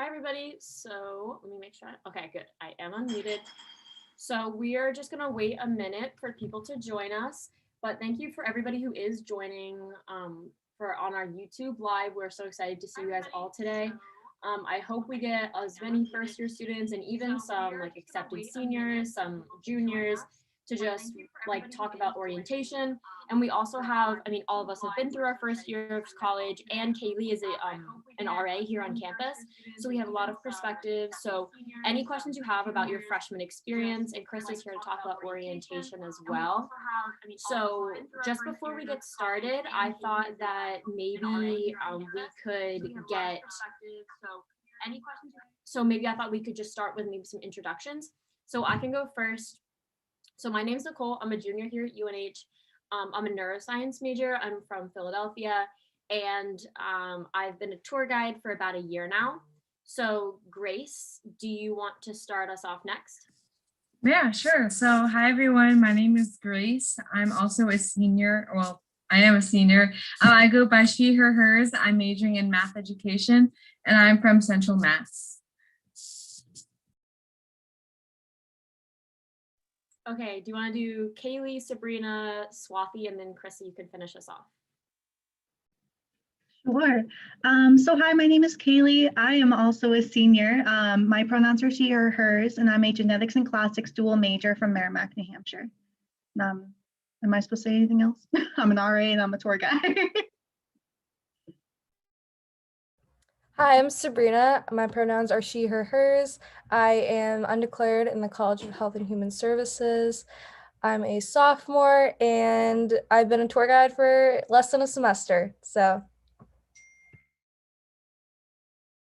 Hi, everybody. So let me make sure. Okay, good. I am unmuted. So we are just going to wait a minute for people to join us. But thank you for everybody who is joining for on our YouTube live. We're so excited to see you guys all today. I hope we get as many first year students and even some like accepted seniors, some juniors to just like talk about orientation. And we also have, I mean, all of us have been through our first year of college, and Kaylee is an RA here on campus. So we have a lot of perspectives. So any questions you have about your freshman experience, and Chris is here to talk about orientation as well. So just before we get started, I thought that maybe we could get, so maybe I thought we could just start with maybe some introductions. So I can go first. So my name's Nicole. I'm a junior here at UNH. I'm a neuroscience major. I'm from Philadelphia, and I've been a tour guide for about a year now. So Grace, do you want to start us off next? Yeah, sure. So hi, everyone. My name is Grace. I'm also a senior. Well, I am a senior. I go by she, her, hers. I'm majoring in math education, and I'm from Central Mass. Okay, do you want to do Kaylee, Sabrina, Swathi, and then Chrissy, you can finish us off. Sure. So hi, my name is Kaylee. I am also a senior. My pronouns are she or hers, and I'm a genetics and classics dual major from Merrimack, New Hampshire. Am I supposed to say anything else? I'm an RA and I'm a tour guide. Hi, I'm Sabrina. My pronouns are she, her, hers. I am undeclared in the College of Health and Human Services. I'm a sophomore and I've been a tour guide for less than a semester, so.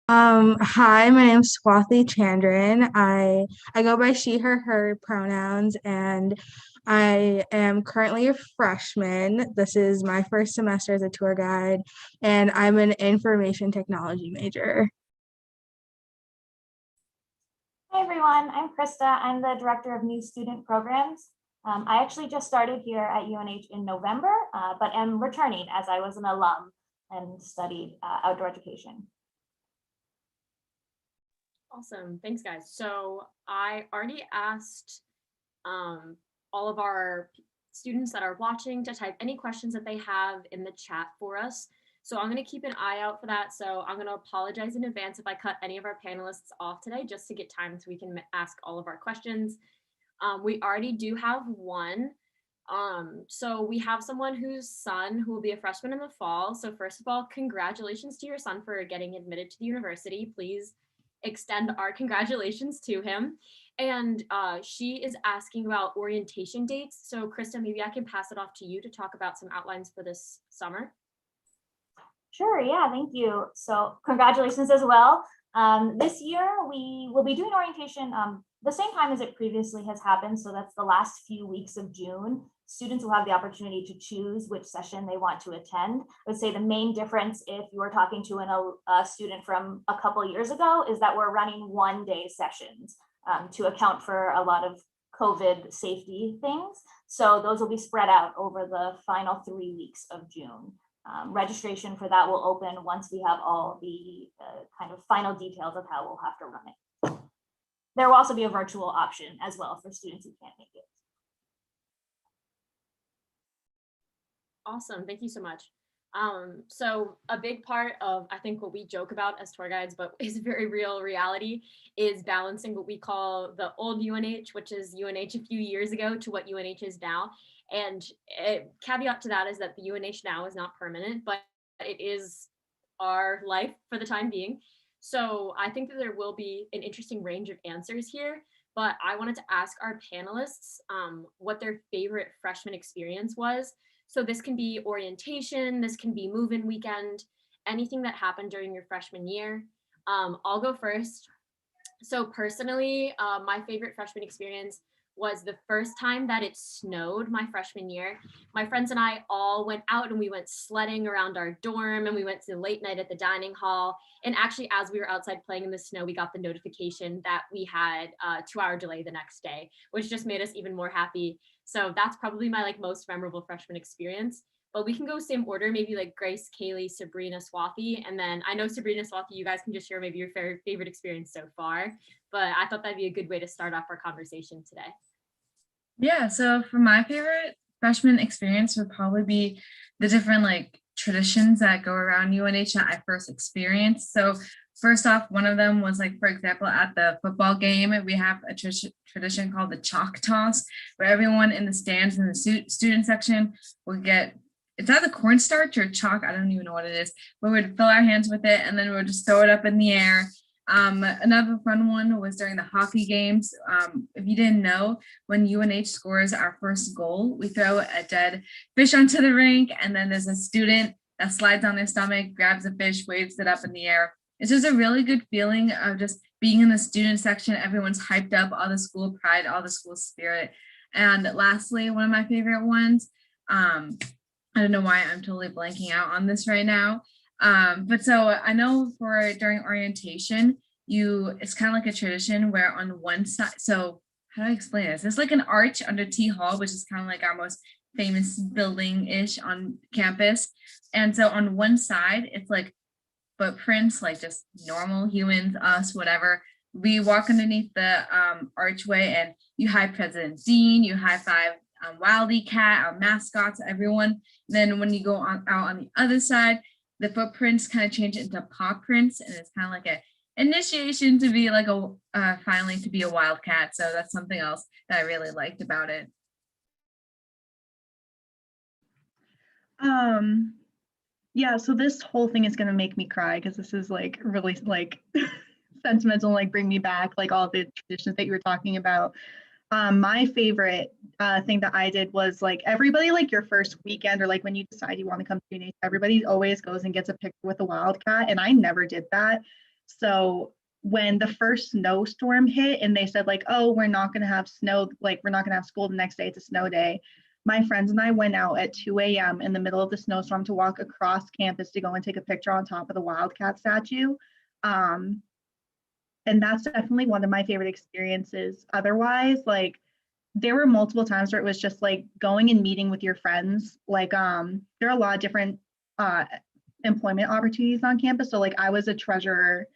Hi, my name is Swathi Chandran. I go by she, her pronouns, and I am currently a freshman. This is my first semester as a tour guide, and I'm an information technology major. Hi everyone, I'm Krista. I'm the Director of New Student Programs. I actually just started here at UNH in November, but am returning as I was an alum and studied outdoor education. Awesome, thanks guys. So I already asked all of our students that are watching to type any questions that they have in the chat for us. So I'm going to keep an eye out for that. So I'm going to apologize in advance if I cut any of our panelists off today, just to get time so we can ask all of our questions. We already do have one. So we have someone whose son who will be a freshman in the fall. So first of all, congratulations to your son for getting admitted to the university. Please extend our congratulations to him. And she is asking about orientation dates. So Krista, maybe I can pass it off to you to talk about some outlines for this summer. Sure, yeah, thank you. So congratulations as well. This year we will be doing orientation the same time as it previously has happened. So that's the last few weeks of June. Students will have the opportunity to choose which session they want to attend. I would say the main difference, if you were talking to a student from a couple years ago, is that we're running one-day sessions to account for a lot of COVID safety things. So those will be spread out over the final 3 weeks of June. Registration for that will open once we have all the kind of final details of how we'll have to run it. There will also be a virtual option as well for students who can't make it. Awesome, thank you so much. So a big part of, I think, what we joke about as tour guides, but is very real reality, is balancing what we call the old UNH, which is UNH a few years ago, to what UNH is now. And caveat to that is that the UNH now is not permanent, but it is our life for the time being. So I think that there will be an interesting range of answers here, but I wanted to ask our panelists what their favorite freshman experience was. So this can be orientation, this can be move-in weekend, anything that happened during your freshman year. I'll go first. So personally, my favorite freshman experience was the first time that it snowed my freshman year. My friends and I all went out and we went sledding around our dorm, and we went to late night at the dining hall. And actually, as we were outside playing in the snow, we got the notification that we had a 2-hour delay the next day, which just made us even more happy. So that's probably my most memorable freshman experience. but we can go same order, maybe like Grace, Kaylee, Sabrina, Swathi. And then I know Sabrina, Swathi, you guys can just share maybe your favorite experience so far. But I thought that'd be a good way to start off our conversation today. Yeah, so for my favorite freshman experience would probably be the different like traditions that go around UNH that I first experienced. So first off, one of them was like, for example, at the football game, we have a tradition called the chalk toss, where everyone in the stands in the student section will get, it's either cornstarch or chalk, I don't even know what it is, but we'd fill our hands with it and then we'd just throw it up in the air. Another fun one was during the hockey games. If you didn't know, when UNH scores our first goal, we throw a dead fish onto the rink, and then there's a student that slides on their stomach, grabs a fish, waves it up in the air. It's just a really good feeling of just being in the student section. Everyone's hyped up, all the school pride, all the school spirit. And lastly, one of my favorite ones, I don't know why I'm totally blanking out on this right now. But so I know for during orientation, it's kind of like a tradition where on one side, so how do I explain this? It's like an arch under T Hall, which is kind of like our most famous building-ish on campus. And so on one side, it's like footprints, like just normal humans, us, whatever. We walk underneath the archway and you high President Dean, you high five Wildy Cat, our mascots, everyone. Then when you go out on the other side, the footprints kind of change into paw prints, and it's kind of like a initiation to be like finally to be a wildcat. So that's something else that I really liked about it. Yeah, so this whole thing is gonna make me cry because this is like really like sentimental, like bring me back, like all the traditions that you were talking about. My favorite thing that I did was like everybody, like your first weekend or like when you decide you want to come to UNH, everybody always goes and gets a picture with a wildcat, and I never did that. So when the first snowstorm hit and they said like, oh, we're not gonna have snow, like we're not gonna have school the next day, it's a snow day. My friends and I went out at 2 a.m. in the middle of the snowstorm to walk across campus to go and take a picture on top of the wildcat statue. And that's definitely one of my favorite experiences. Otherwise, like there were multiple times where it was just like going and meeting with your friends. Like there are a lot of different employment opportunities on campus. So like I was a treasurer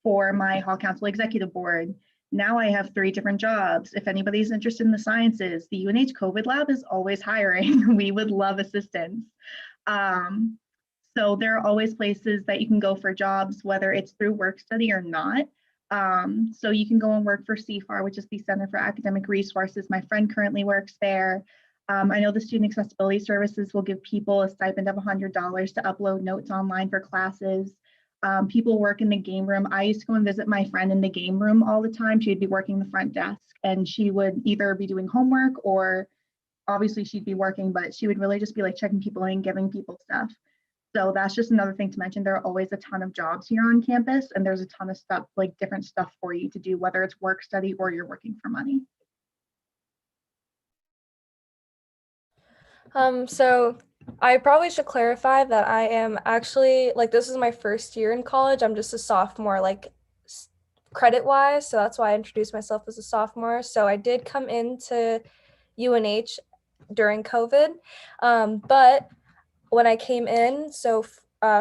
for my Hall Council Executive Board. Now I have 3 different jobs. If anybody's interested in the sciences, the UNH COVID lab is always hiring. We would love assistance. So there are always places that you can go for jobs, whether it's through work study or not. So you can go and work for CFAR, which is the Center for Academic Resources. My friend currently works there. I know the Student Accessibility Services will give people a stipend of $100 to upload notes online for classes. People work in the game room. I used to go and visit my friend in the game room all the time. She'd be working the front desk and she would either be doing homework or obviously she'd be working, but she would really just be like checking people in and giving people stuff. So that's just another thing to mention. There are always a ton of jobs here on campus and there's a ton of stuff, like different stuff for you to do, whether it's work study or you're working for money. So I probably should clarify that I am actually, like, this is my first year in college. I'm just a sophomore, like credit wise. So that's why I introduced myself as a sophomore. So I did come into UNH during COVID. But when I came in, so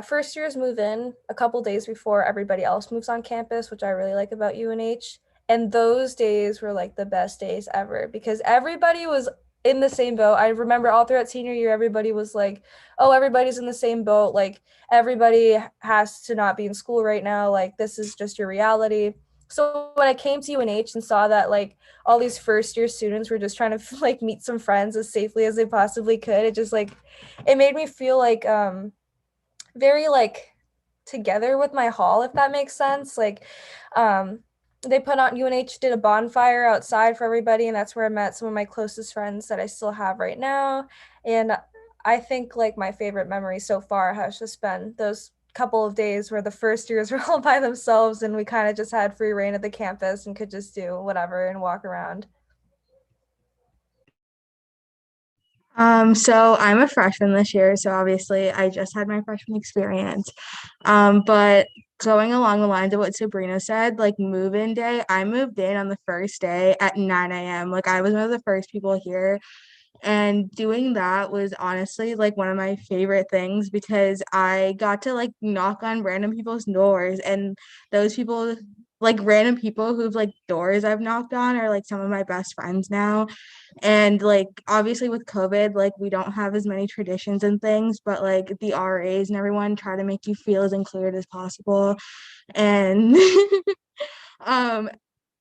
first years move in a couple days before everybody else moves on campus, which I really like about UNH. And those days were like the best days ever because everybody was in the same boat. I remember all throughout senior year, everybody was like, oh, everybody's in the same boat. Like everybody has to not be in school right now. Like this is just your reality. So when I came to UNH and saw that like all these first year students were just trying to like meet some friends as safely as they possibly could, it just like, it made me feel like very like together with my hall, if that makes sense. Like they put on, UNH did a bonfire outside for everybody, and that's where I met some of my closest friends that I still have right now. And I think like my favorite memory so far has just been those couple of days where the first years were all by themselves and we kind of just had free reign of the campus and could just do whatever and walk around. So I'm a freshman this year, so obviously I just had my freshman experience. But going along the lines of what Sabrina said, like move-in day, I moved in on the first day at 9 a.m. Like I was one of the first people here. And doing that was honestly like one of my favorite things because I got to like knock on random people's doors, and those people, like random people who've like doors I've knocked on, are like some of my best friends now. And like obviously with COVID, like we don't have as many traditions and things, but like the RAs and everyone try to make you feel as included as possible. And um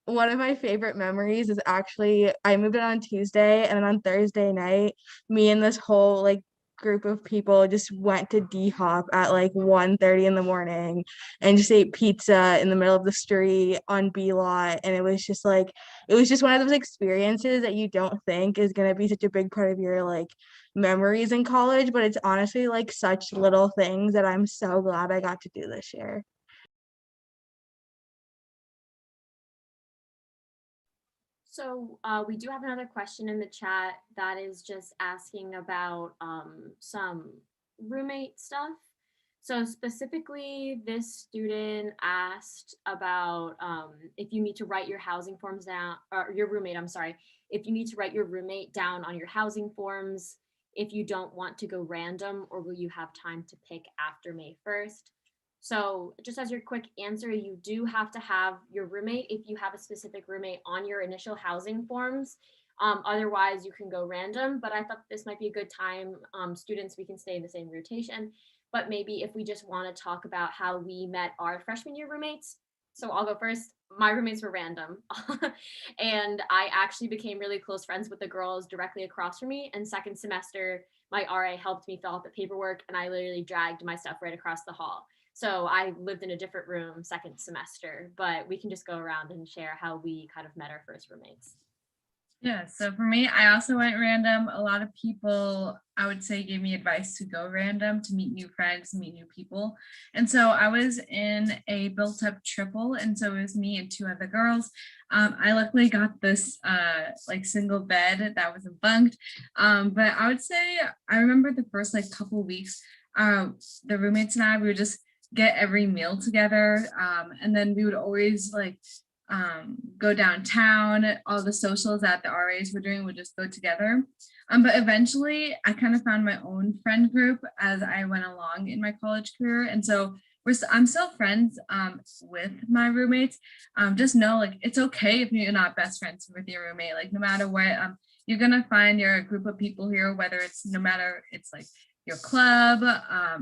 one of my favorite memories is actually I moved in on Tuesday, and then on Thursday night, me and this whole like group of people just went to D-Hop at like 1:30 in the morning and just ate pizza in the middle of the street on B lot. And it was just one of those experiences that you don't think is gonna be such a big part of your like memories in college, but it's honestly like such little things that I'm so glad I got to do this year. So we do have another question in the chat that is just asking about some roommate stuff. So specifically, this student asked about if you need to write your housing forms down, or your roommate, I'm sorry, if you need to write your roommate down on your housing forms, if you don't want to go random, or will you have time to pick after May 1st? So just as your quick answer, you do have to have your roommate if you have a specific roommate on your initial housing forms. Otherwise, you can go random, but I thought this might be a good time. Students, we can stay in the same rotation, but maybe if we just want to talk about how we met our freshman year roommates. So I'll go first. My roommates were random. And I actually became really close friends with the girls directly across from me. And second semester, my RA helped me fill out the paperwork, and I literally dragged my stuff right across the hall. So I lived in a different room second semester, but we can just go around and share how we kind of met our first roommates. Yeah, so for me, I also went random. A lot of people, I would say, gave me advice to go random, to meet new friends, meet new people. And so I was in a built up triple, and so it was me and two other girls. I luckily got this like single bed that wasn't bunked. But I would say I remember the first like couple weeks, the roommates and I, we would just get every meal together. And then we would always like go downtown. All the socials that the RAs were doing would just go together. But eventually I kind of found my own friend group as I went along in my college career. And so I'm still friends with my roommates. Just know like it's okay if you're not best friends with your roommate. Like no matter what, you're gonna find your group of people here, whether it's no matter it's like your club,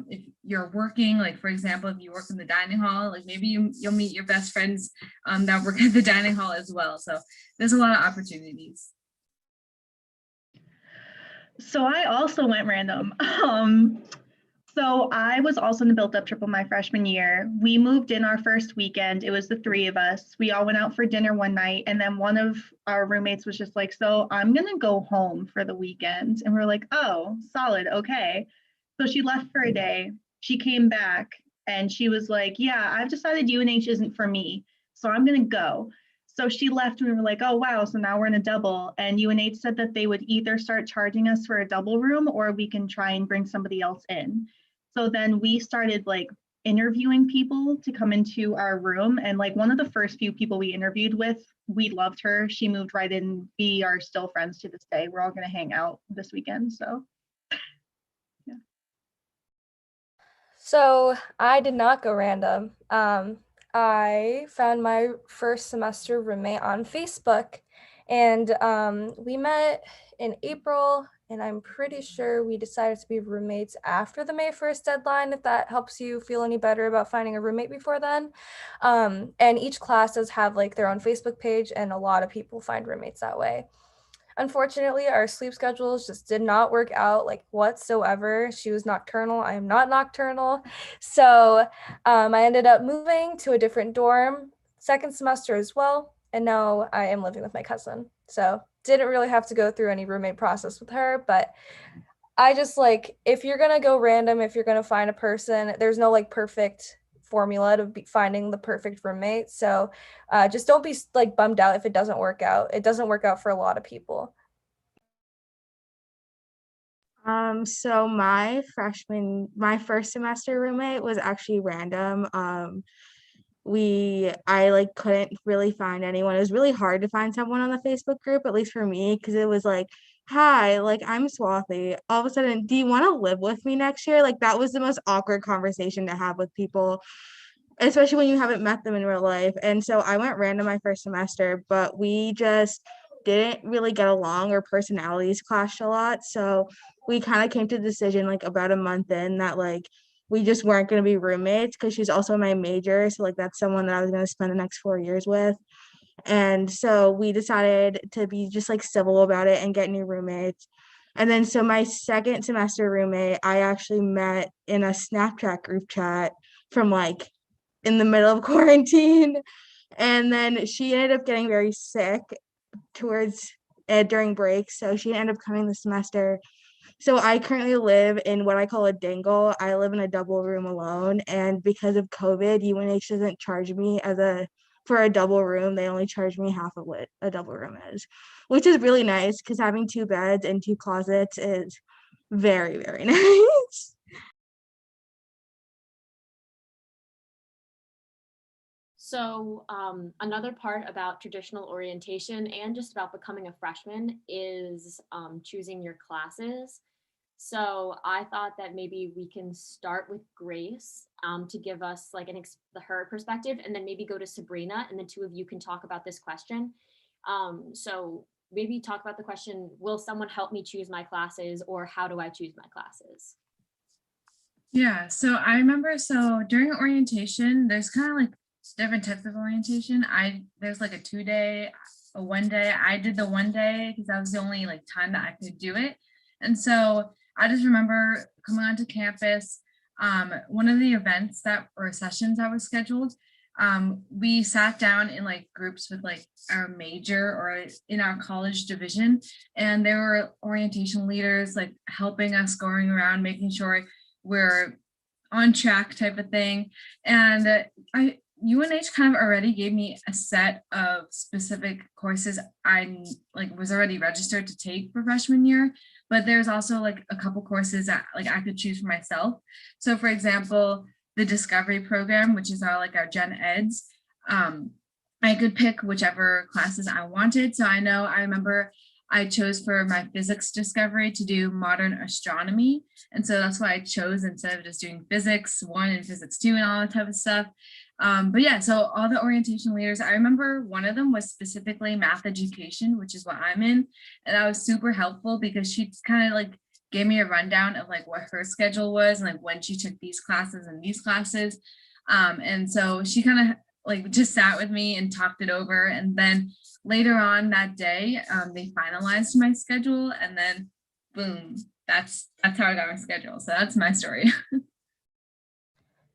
if you're working, like for example, if you work in the dining hall, like maybe you'll meet your best friends that work at the dining hall as well. So there's a lot of opportunities. So I also went random. So I was also in the built up triple my freshman year. We moved in our first weekend. It was the three of us. We all went out for dinner one night, and then one of our roommates was just like, "So I'm gonna go home for the weekend." And we're like, "Oh, solid, okay." So she left for a day. She came back and she was like, "Yeah, I've decided UNH isn't for me, so I'm gonna go." So she left and we were like, "Oh wow, so now we're in a double." And UNH said that they would either start charging us for a double room or we can try and bring somebody else in. So then we started like interviewing people to come into our room. And like one of the first few people we interviewed with, we loved her. She moved right in. We are still friends to this day. We're all going to hang out this weekend. So, yeah. So I did not go random. I found my first semester roommate on Facebook, and we met in April, and I'm pretty sure we decided to be roommates after the May 1st deadline, if that helps you feel any better about finding a roommate before then. And each class does have like their own Facebook page, and a lot of people find roommates that way. Unfortunately, our sleep schedules just did not work out like whatsoever. She was nocturnal. I am not nocturnal. So I ended up moving to a different dorm second semester as well. And now I am living with my cousin. So didn't really have to go through any roommate process with her, but I just like, if you're going to go random, if you're going to find a person, there's no like perfect formula to be finding the perfect roommate. So just don't be like bummed out if it doesn't work out. It doesn't work out for a lot of people. So my first semester roommate was actually random. I like couldn't really find anyone. It was really hard to find someone on the Facebook group, at least for me, because it was like hi, like I'm Swathy. All of a sudden, do you want to live with me next year? Like that was the most awkward conversation to have with people, especially when you haven't met them in real life. And so I went random my first semester, but we just didn't really get along. Our personalities clashed a lot. So we kind of came to the decision like about a month in that like we just weren't going to be roommates because she's also my major. So like that's someone that I was going to spend the next 4 years with. And so we decided to be just like civil about it and get new roommates. And then so my second semester roommate, I actually met in a Snapchat group chat from like in the middle of quarantine. And then she ended up getting very sick towards during break. So she ended up coming this semester. So I currently live in what I call a dingle. I live in a double room alone. And because of COVID, UNH doesn't charge me for a double room. They only charge me half of what a double room is, which is really nice because having 2 beds and 2 closets is very, very nice. So another part about traditional orientation and just about becoming a freshman is choosing your classes. So I thought that maybe we can start with Grace to give us like her perspective, and then maybe go to Sabrina, and the two of you can talk about this question. So maybe talk about the question, will someone help me choose my classes, or how do I choose my classes? Yeah, so I remember, so during orientation, there's kind of like different types of orientation. There's like a 2 day, a 1 day. I did the 1 day because that was the only like time that I could do it. And so I just remember coming onto campus, one of the events or sessions that was scheduled, we sat down in like groups with like our major or in our college division, and there were orientation leaders like helping us going around, making sure we're on track type of thing. And UNH kind of already gave me a set of specific courses I like was already registered to take for freshman year, but there's also like a couple courses that like I could choose for myself. So for example, the discovery program, which is our gen eds, I could pick whichever classes I wanted. So I remember I chose for my physics discovery to do modern astronomy. And so that's why I chose instead of just doing physics 1 and physics 2 and all that type of stuff. But yeah, so all the orientation leaders, I remember one of them was specifically math education, which is what I'm in. And that was super helpful because she kind of like gave me a rundown of like what her schedule was and like when she took these classes and these classes. And so she kind of like just sat with me and talked it over. And then later on that day, they finalized my schedule, and then boom, that's how I got my schedule. So that's my story.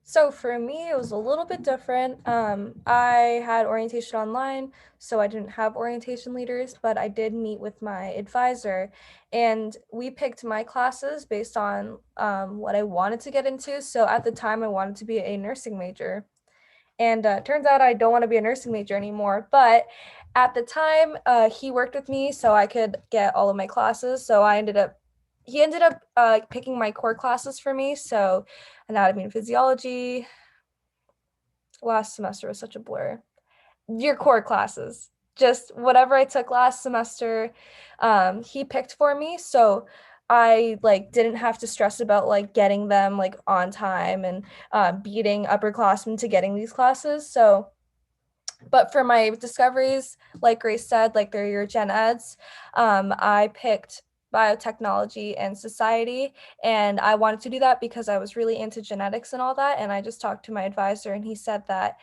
So for me, it was a little bit different. I had orientation online, so I didn't have orientation leaders, but I did meet with my advisor, and we picked my classes based on what I wanted to get into. So at the time, I wanted to be a nursing major. And turns out I don't want to be a nursing major anymore. But at the time, he worked with me so I could get all of my classes. So he ended up picking my core classes for me. So anatomy and physiology. Last semester was such a blur. Your core classes, just whatever I took last semester, he picked for me. So I like didn't have to stress about like getting them like on time and beating upperclassmen to getting these classes. So, but for my discoveries, like Grace said, like they're your gen eds, I picked biotechnology and society, and I wanted to do that because I was really into genetics and all that. And I just talked to my advisor, and he said that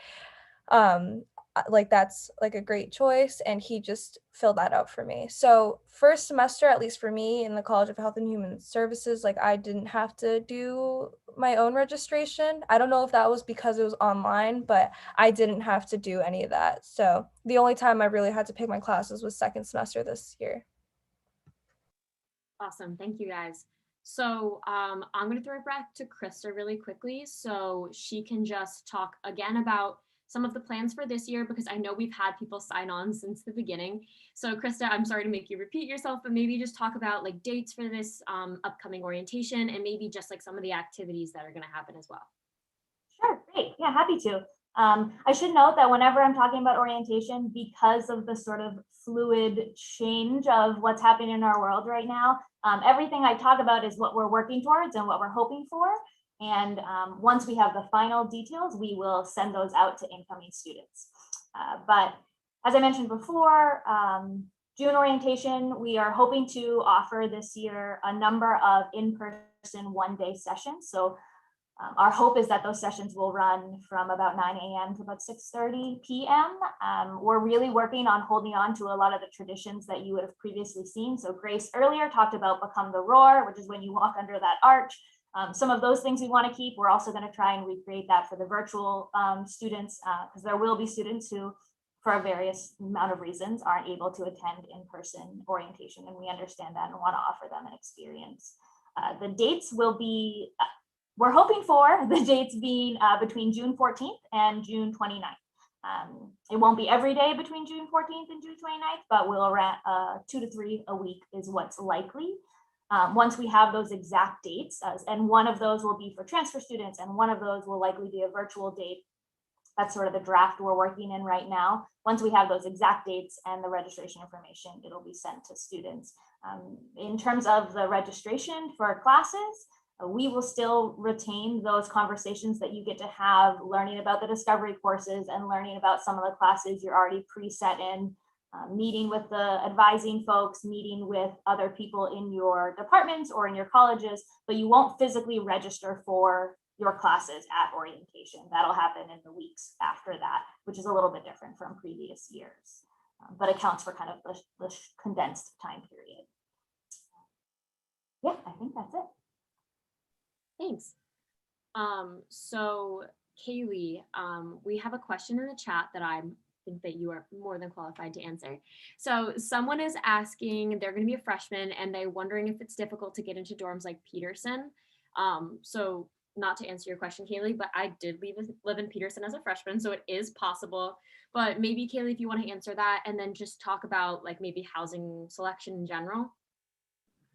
like that's like a great choice, and he just filled that out for me. So first semester, at least for me in the College of Health and Human Services, like I didn't have to do my own registration. I don't know if that was because it was online, but I didn't have to do any of that. So the only time I really had to pick my classes was second semester this year. Awesome. Thank you, guys. So I'm going to throw it back to Krista really quickly so she can just talk again about some of the plans for this year, because I know we've had people sign on since the beginning. So Krista, I'm sorry to make you repeat yourself, but maybe just talk about like dates for this upcoming orientation, and maybe just like some of the activities that are going to happen as well. Sure, great. Yeah, happy to. I should note that whenever I'm talking about orientation, because of the sort of fluid change of what's happening in our world right now, everything I talk about is what we're working towards and what we're hoping for. And once we have the final details, we will send those out to incoming students. But as I mentioned before, June orientation, we are hoping to offer this year a number of in-person one-day sessions. So our hope is that those sessions will run from about 9 a.m. to about 6:30 p.m. We're really working on holding on to a lot of the traditions that you would have previously seen. So Grace earlier talked about Become the Roar, which is when you walk under that arch. Some of those things we want to keep. We're also going to try and recreate that for the virtual students, because there will be students who, for a various amount of reasons, aren't able to attend in-person orientation, and we understand that and want to offer them an experience. The dates will be, we're hoping for the dates being between June 14th and June 29th. It won't be every day between June 14th and June 29th, but we'll run 2 to 3 a week is what's likely. Once we have those exact dates, and one of those will be for transfer students, and one of those will likely be a virtual date. That's sort of the draft we're working in right now. Once we have those exact dates and the registration information, it'll be sent to students. In terms of the registration for classes, we will still retain those conversations that you get to have, learning about the discovery courses and learning about some of the classes you're already preset in, meeting with the advising folks, meeting with other people in your departments or in your colleges, but you won't physically register for your classes at orientation. That'll happen in the weeks after that, which is a little bit different from previous years, but accounts for kind of the condensed time period. Yeah, I think that's it. Thanks. So Kaylee, we have a question in the chat that I think that you are more than qualified to answer. So someone is asking, they're going to be a freshman and they're wondering if it's difficult to get into dorms like Peterson. So not to answer your question, Kaylee, but I did live in Peterson as a freshman, so it is possible. But maybe Kaylee, if you want to answer that, and then just talk about like maybe housing selection in general.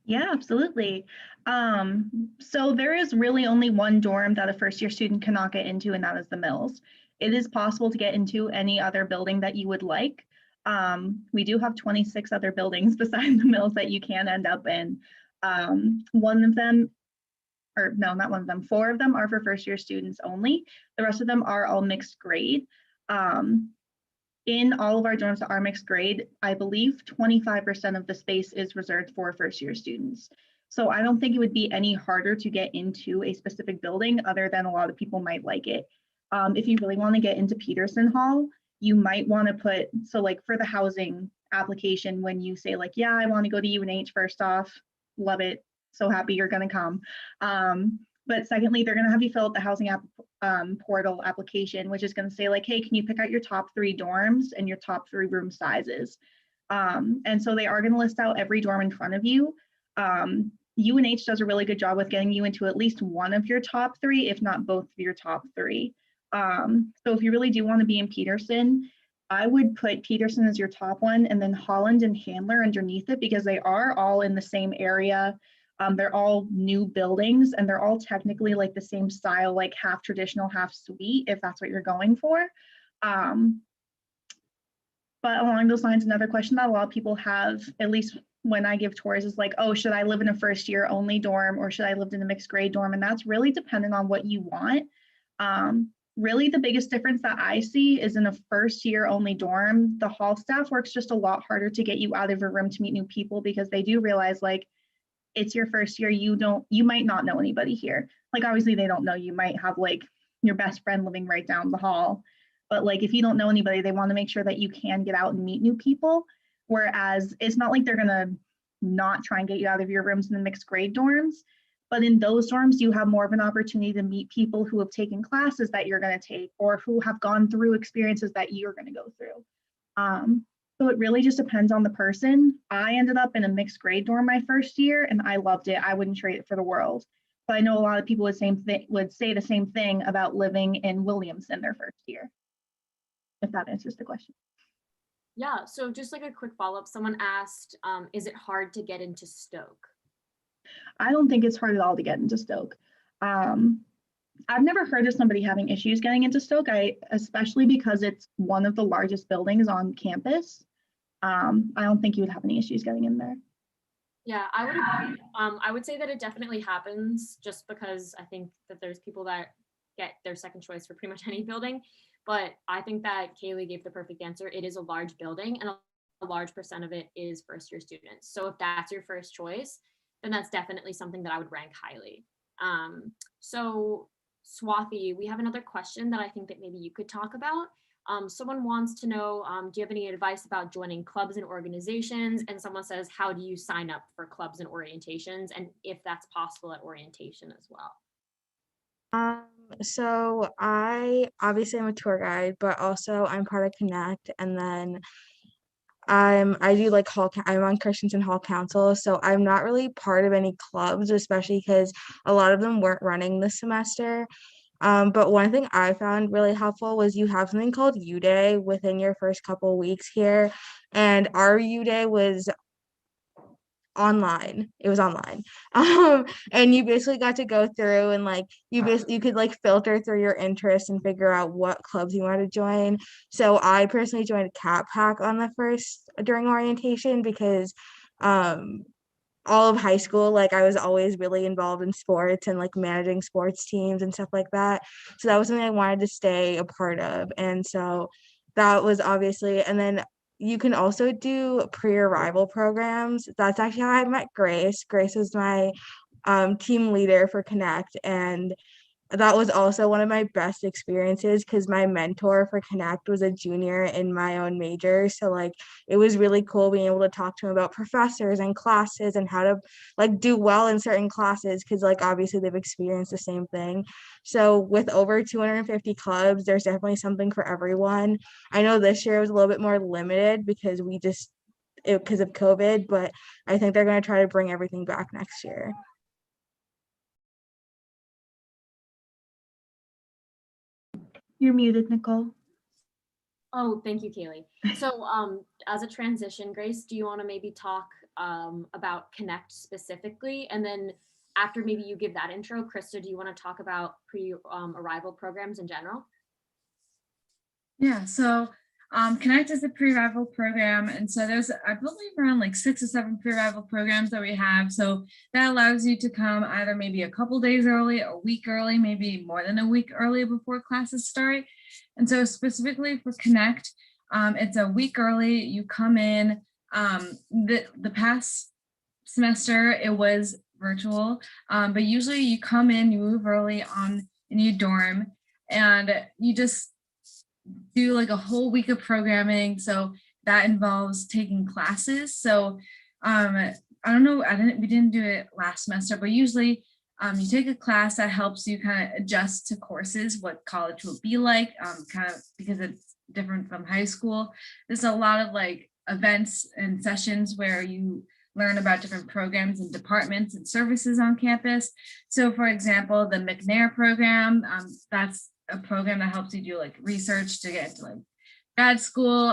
Yeah, absolutely. So there is really only one dorm that a first-year student cannot get into, and that is the Mills. It is possible to get into any other building that you would like. We do have 26 other buildings besides the Mills that you can end up in. One of them, or no, not one of them, 4 of them are for first-year students only. The rest of them are all mixed grade. In all of our dorms that are mixed grade, I believe 25% of the space is reserved for first-year students. So I don't think it would be any harder to get into a specific building other than a lot of people might like it. If you really want to get into Peterson Hall, you might want to put, so like for the housing application, when you say like, yeah, I want to go to UNH, first off, love it, so happy you're going to come. But secondly, they're going to have you fill out the housing portal application, which is going to say like, hey, can you pick out your top 3 dorms and your top 3 room sizes? And so they are going to list out every dorm in front of you. UNH does a really good job with getting you into at least one of your top 3, if not both of your top 3. So if you really do want to be in Peterson, I would put Peterson as your top one and then Holland and Handler underneath it, because they are all in the same area. They're all new buildings and they're all technically like the same style, like half traditional, half suite, if that's what you're going for. But along those lines, another question that a lot of people have, at least when I give tours, is like, oh, should I live in a first year only dorm or should I live in a mixed grade dorm? And that's really dependent on what you want. Really, the biggest difference that I see is in a first year only dorm, the hall staff works just a lot harder to get you out of your room to meet new people, because they do realize like, it's your first year, you might not know anybody here. Like obviously they don't know, you might have like your best friend living right down the hall, but like if you don't know anybody, they want to make sure that you can get out and meet new people. Whereas it's not like they're gonna not try and get you out of your rooms in the mixed grade dorms, but in those dorms you have more of an opportunity to meet people who have taken classes that you're going to take or who have gone through experiences that you're going to go through. So it really just depends on the person. I ended up in a mixed grade dorm my first year and I loved it. I wouldn't trade it for the world. But I know a lot of people would say the same thing about living in Williamson their first year, if that answers the question. Yeah, so just like a quick follow-up, someone asked, is it hard to get into Stoke? I don't think it's hard at all to get into Stoke. I've never heard of somebody having issues getting into Stoke, especially because it's one of the largest buildings on campus. I don't think you would have any issues getting in there. Yeah, I would agree. I would say that it definitely happens just because I think that there's people that get their second choice for pretty much any building. But I think that Kaylee gave the perfect answer. It is a large building and a large percent of it is first year students. So if that's your first choice, then that's definitely something that I would rank highly. So Swathi, we have another question that I think that maybe you could talk about. Someone wants to know, do you have any advice about joining clubs and organizations? And someone says, how do you sign up for clubs and orientations? And if that's possible at orientation as well. So I obviously am a tour guide, but also I'm part of Connect, and then I do like I'm on Christensen Hall Council, so I'm not really part of any clubs, especially because a lot of them weren't running this semester. But one thing I found really helpful was you have something called U Day within your first couple weeks here, and our U Day was online. It was online. And you basically got to go through and like you could like filter through your interests and figure out what clubs you want to join. So I personally joined Cat Pack on the first during orientation because um all of high school, like I was always really involved in sports and like managing sports teams and stuff like that. So that was something I wanted to stay a part of. And so that was obviously, and then you can also do pre-arrival programs. That's actually how I met Grace. Grace was my team leader for Connect, and that was also one of my best experiences because my mentor for Connect was a junior in my own major. So like it was really cool being able to talk to him about professors and classes and how to like do well in certain classes because like obviously they've experienced the same thing. So with over 250 clubs, there's definitely something for everyone. I know this year was a little bit more limited because because of COVID, but I think they're going to try to bring everything back next year. You're muted, Nicole. Oh, thank you, Kaylee. So as a transition, Grace, do you want to maybe talk about Connect specifically? And then after maybe you give that intro, Krista, do you want to talk about pre-arrival programs in general? Yeah, so Connect is a pre-arrival program. And so there's, I believe, around like 6 or 7 pre-arrival programs that we have. So that allows you to come either maybe a couple days early, a week early, maybe more than a week early before classes start. And so specifically for Connect, it's a week early. You come in. The past semester, it was virtual, but usually you come in, you move early on in your dorm, and you just do like a whole week of programming. So that involves taking classes. So I don't know, we didn't do it last semester, but usually you take a class that helps you kind of adjust to courses, what college will be like, kind of because it's different from high school. There's a lot of like events and sessions where you learn about different programs and departments and services on campus. So for example, the McNair program, that's a program that helps you do like research to get into like grad school.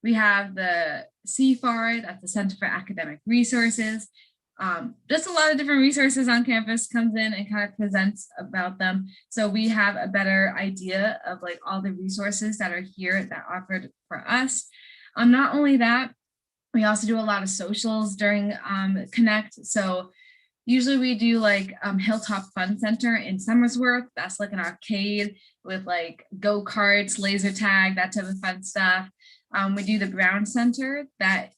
We have the CFAR, that's the Center for Academic Resources. Just a lot of different resources on campus comes in and kind of presents about them. So we have a better idea of like all the resources that are here that are offered for us. Not only that, we also do a lot of socials during Connect. So usually we do like Hilltop Fun Center in Somersworth. That's like an arcade with like go-karts, laser tag, that type of fun stuff. We do the Brown Center that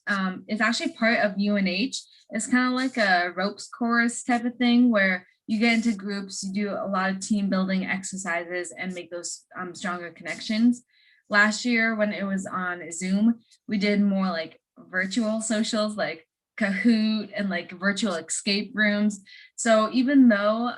is actually part of UNH. It's kind of like a ropes course type of thing where you get into groups, you do a lot of team building exercises and make those stronger connections. Last year when it was on Zoom, we did more like virtual socials like Kahoot and like virtual escape rooms. So even though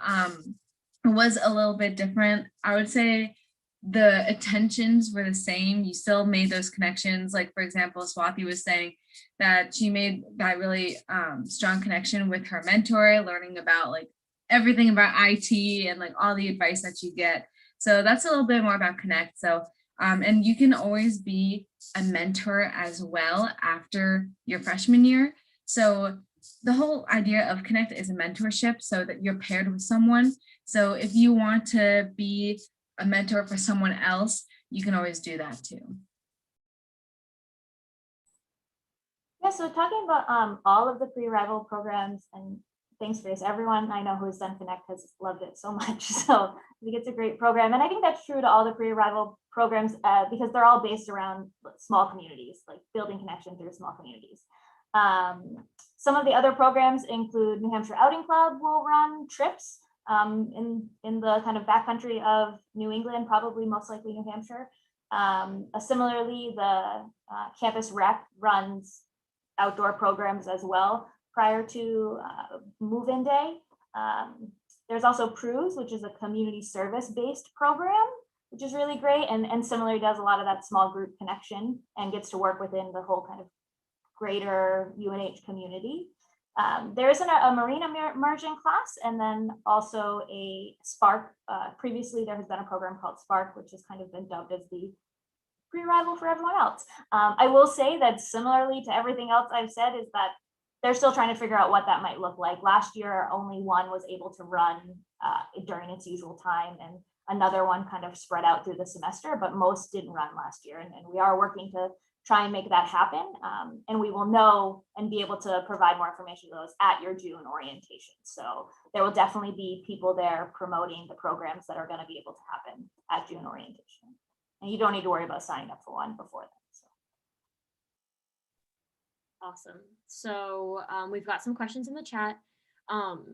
it was a little bit different, I would say the attentions were the same. You still made those connections. Like for example, Swathi was saying that she made that really strong connection with her mentor, learning about like everything about IT and like all the advice that you get. So that's a little bit more about Connect. So and you can always be a mentor as well after your freshman year. So the whole idea of Connect is a mentorship so that you're paired with someone. So if you want to be a mentor for someone else, you can always do that too. Yeah, so talking about all of the pre-arrival programs, and thanks Grace, everyone I know who has done Connect has loved it so much. So I think it's a great program. And I think that's true to all the pre-arrival programs because they're all based around small communities, like building connection through small communities. Some of the other programs include New Hampshire Outing Club will run trips in the kind of backcountry of New England, probably most likely New Hampshire. Similarly, the campus rec runs outdoor programs as well prior to move-in day. There's also PRUS, which is a community service-based program, which is really great, and similarly does a lot of that small group connection and gets to work within the whole kind of greater UNH community. There is a marine immersion class, and then also a Spark. Previously, there has been a program called Spark, which has kind of been dubbed as the pre-arrival for everyone else. I will say that similarly to everything else I've said is that they're still trying to figure out what that might look like. Last year, only one was able to run during its usual time, and another one kind of spread out through the semester, but most didn't run last year. And we are working to try and make that happen. And we will know and be able to provide more information to those at your June orientation. So there will definitely be people there promoting the programs that are going to be able to happen at June orientation. And you don't need to worry about signing up for one before then. So. Awesome. So we've got some questions in the chat.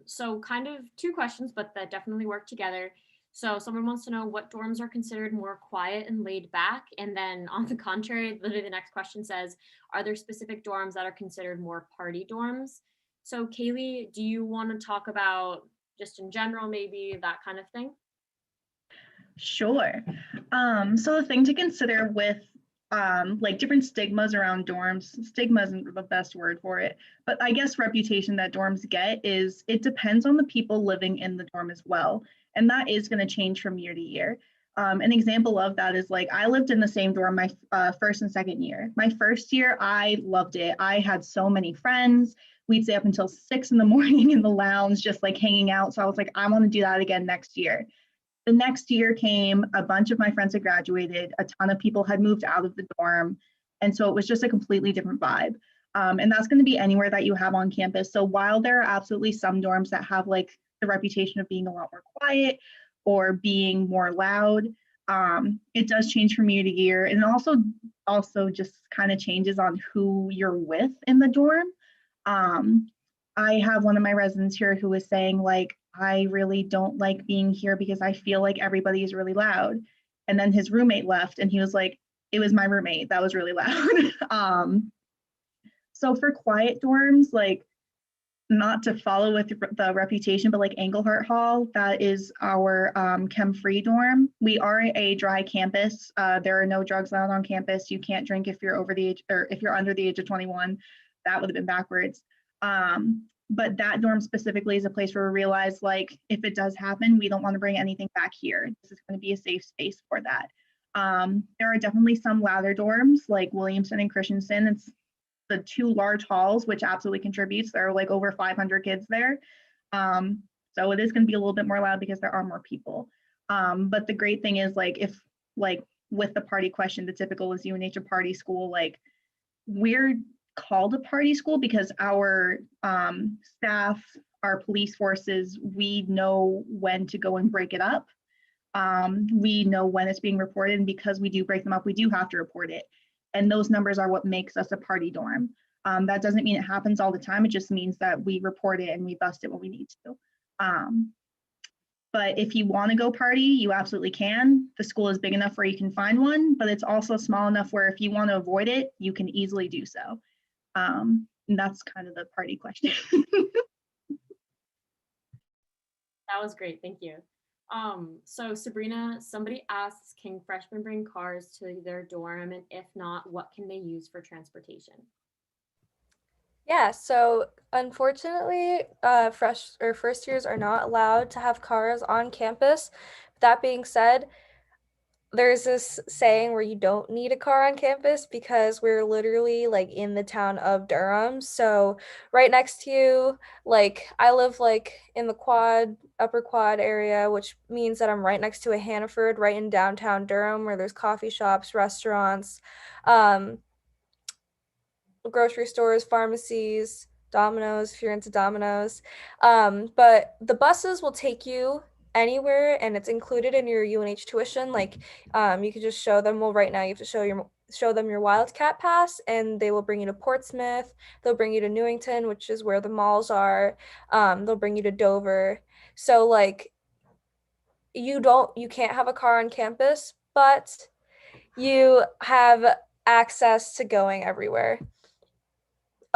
So kind of two questions, but that definitely work together. So someone wants to know what dorms are considered more quiet and laid back. And then on the contrary, literally the next question says, are there specific dorms that are considered more party dorms? So Kaylee, do you want to talk about just in general, maybe that kind of thing? Sure. So the thing to consider with like different stigmas around dorms, stigma isn't the best word for it, but I guess reputation that dorms get is it depends on the people living in the dorm as well. And that is going to change from year to year. An example of that is like I lived in the same dorm my first and second year. My first year, I loved it. I had so many friends. We'd stay up until 6 in the morning in the lounge, just like hanging out. So I was like, I want to do that again next year. The next year came, a bunch of my friends had graduated, a ton of people had moved out of the dorm. And so it was just a completely different vibe. And that's going to be anywhere that you have on campus. So while there are absolutely some dorms that have like the reputation of being a lot more quiet or being more loud, it does change from year to year. And also just kind of changes on who you're with in the dorm. I have one of my residents here who was saying like, I really don't like being here because I feel like everybody is really loud. And then his roommate left and he was like, it was my roommate that was really loud. So for quiet dorms, like not to follow with the reputation, but like Englehart Hall, that is our chem-free dorm. We are a dry campus. There are no drugs allowed on campus. You can't drink if you're over the age, or if you're under the age of 21. That would have been backwards. But that dorm specifically is a place where we realize like if it does happen, we don't want to bring anything back here. This is going to be a safe space for that. There are definitely some louder dorms like Williamson and Christensen. It's the two large halls, which absolutely contributes. There are like over 500 kids there. So it is going to be a little bit more loud because there are more people. But the great thing is like if like with the party question, the typical is UNH a party school, like we're called a party school because our staff, our police forces, we know when to go and break it up. We know when it's being reported, and because we do break them up, we do have to report it. And those numbers are what makes us a party dorm. That doesn't mean it happens all the time. It just means that we report it and we bust it when we need to. But if you want to go party, you absolutely can. The school is big enough where you can find one, but it's also small enough where if you want to avoid it, you can easily do so. And that's kind of the party question. That was great, thank you. So Sabrina, somebody asks, can freshmen bring cars to their dorm? And if not, what can they use for transportation? Yeah, so unfortunately, first years are not allowed to have cars on campus. That being said, there's this saying where you don't need a car on campus because we're literally like in the town of Durham. So right next to you, like I live like in the upper quad area, which means that I'm right next to a Hannaford, right in downtown Durham, where there's coffee shops, restaurants, um, grocery stores, pharmacies, Domino's if you're into Domino's. But the buses will take you anywhere and it's included in your UNH tuition. Like you can just show them, well, right now you have to show them your Wildcat pass and they will bring you to Portsmouth. They'll bring you to Newington, which is where the malls are. They'll bring you to Dover. So like you can't have a car on campus, but you have access to going everywhere.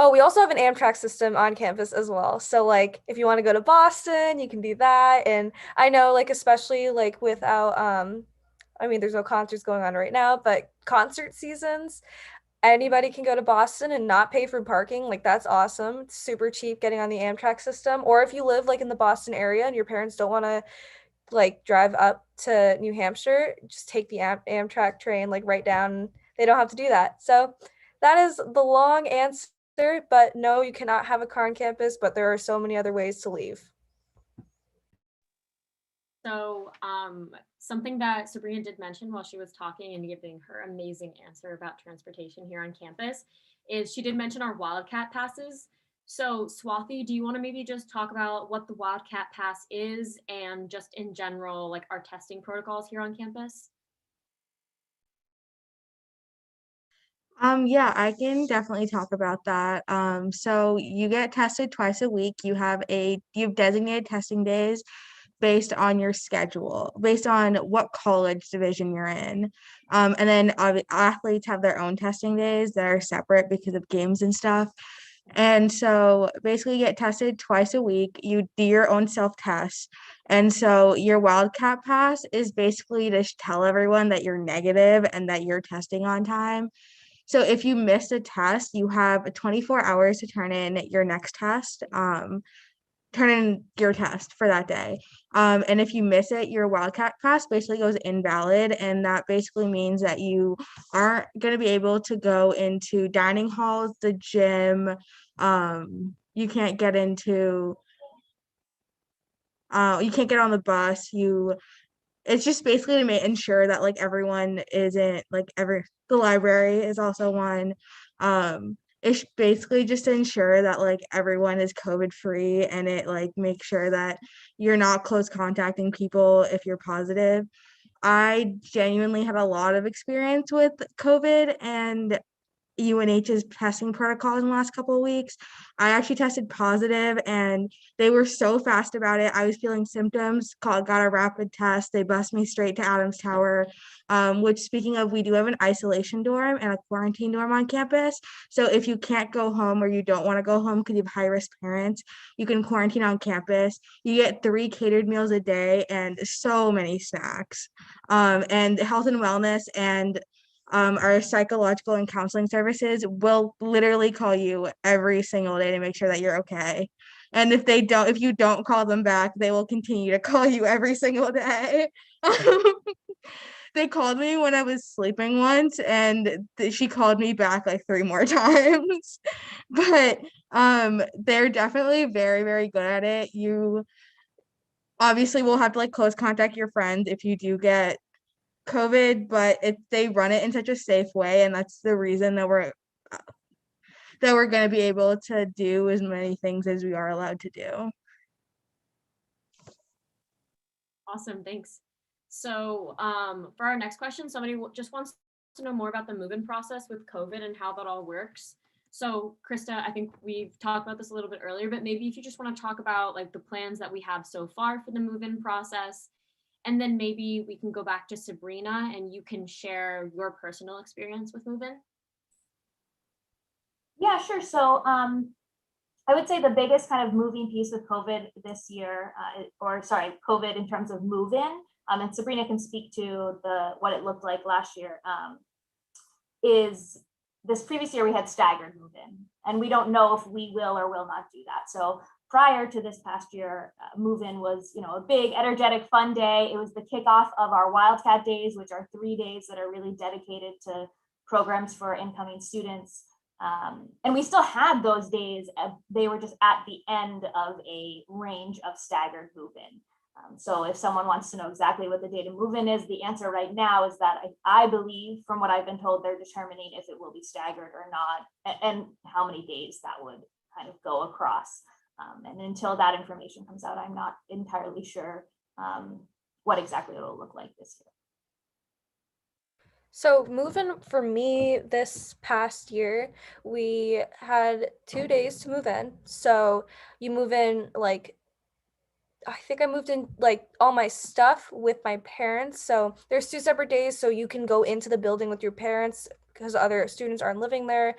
Oh, we also have an Amtrak system on campus as well. So like if you want to go to Boston, you can do that. And I know like especially like without I mean there's no concerts going on right now, but concert seasons, anybody can go to Boston and not pay for parking. Like that's awesome. It's super cheap getting on the Amtrak system. Or if you live like in the Boston area and your parents don't want to like drive up to New Hampshire, just take the Amtrak train like right down. They don't have to do that. So that is the long answer, but no, you cannot have a car on campus, but there are so many other ways to leave. So something that Sabrina did mention while she was talking and giving her amazing answer about transportation here on campus is she did mention our Wildcat passes. So Swathi, do you want to maybe just talk about what the Wildcat Pass is and just in general, like our testing protocols here on campus? Yeah, I can definitely talk about that. So you get tested twice a week. You've designated testing days based on your schedule, based on what college division you're in. And then athletes have their own testing days that are separate because of games and stuff. And so basically you get tested twice a week. You do your own self-test. And so your Wildcat Pass is basically to tell everyone that you're negative and that you're testing on time. So if you miss a test, you have 24 hours to turn in your test for that day. And if you miss it, your Wildcat Pass basically goes invalid. And that basically means that you aren't going to be able to go into dining halls, the gym. You can't get into, you can't get on the bus. It's just basically to ensure that like everyone isn't like the library is also one. It's basically just to ensure that like everyone is COVID free and it like makes sure that you're not close contacting people if you're positive. I genuinely had a lot of experience with COVID and UNH's testing protocols in the last couple of weeks. I actually tested positive and they were so fast about it. I was feeling symptoms, got a rapid test. They bused me straight to Adams Tower, which speaking of, we do have an isolation dorm and a quarantine dorm on campus. So if you can't go home or you don't want to go home because you have high risk parents, you can quarantine on campus. You get 3 catered meals a day and so many snacks. And health and wellness and our psychological and counseling services will literally call you every single day to make sure that you're okay. And if you don't call them back, they will continue to call you every single day. They called me when I was sleeping once, and she called me back like 3 more times. But they're definitely very, very good at it. You obviously will have to like close contact your friends if you do get COVID, but they run it in such a safe way, and that's the reason that we're going to be able to do as many things as we are allowed to do. Awesome, thanks. So for our next question, somebody just wants to know more about the move-in process with COVID and how that all works. So Krista, I think we've talked about this a little bit earlier, but maybe if you just want to talk about like the plans that we have so far for the move-in process, and then maybe we can go back to Sabrina and you can share your personal experience with move-in. Yeah, sure. So I would say the biggest kind of moving piece with COVID this year, COVID in terms of move-in, and Sabrina can speak to what it looked like last year, is this previous year we had staggered move-in, and we don't know if we will or will not do that. So prior to this past year, move-in was, a big, energetic, fun day. It was the kickoff of our Wildcat Days, which are 3 days that are really dedicated to programs for incoming students. And we still had those days. They were just at the end of a range of staggered move-in. So if someone wants to know exactly what the date of move-in is, the answer right now is that I believe, from what I've been told, they're determining if it will be staggered or not, and how many days that would kind of go across. And until that information comes out, I'm not entirely sure what exactly it will look like this year. So move-in for me this past year, we had 2 days to move in. So you move in like I think I moved in like all my stuff with my parents. So there's 2 separate days. So you can go into the building with your parents because other students aren't living there.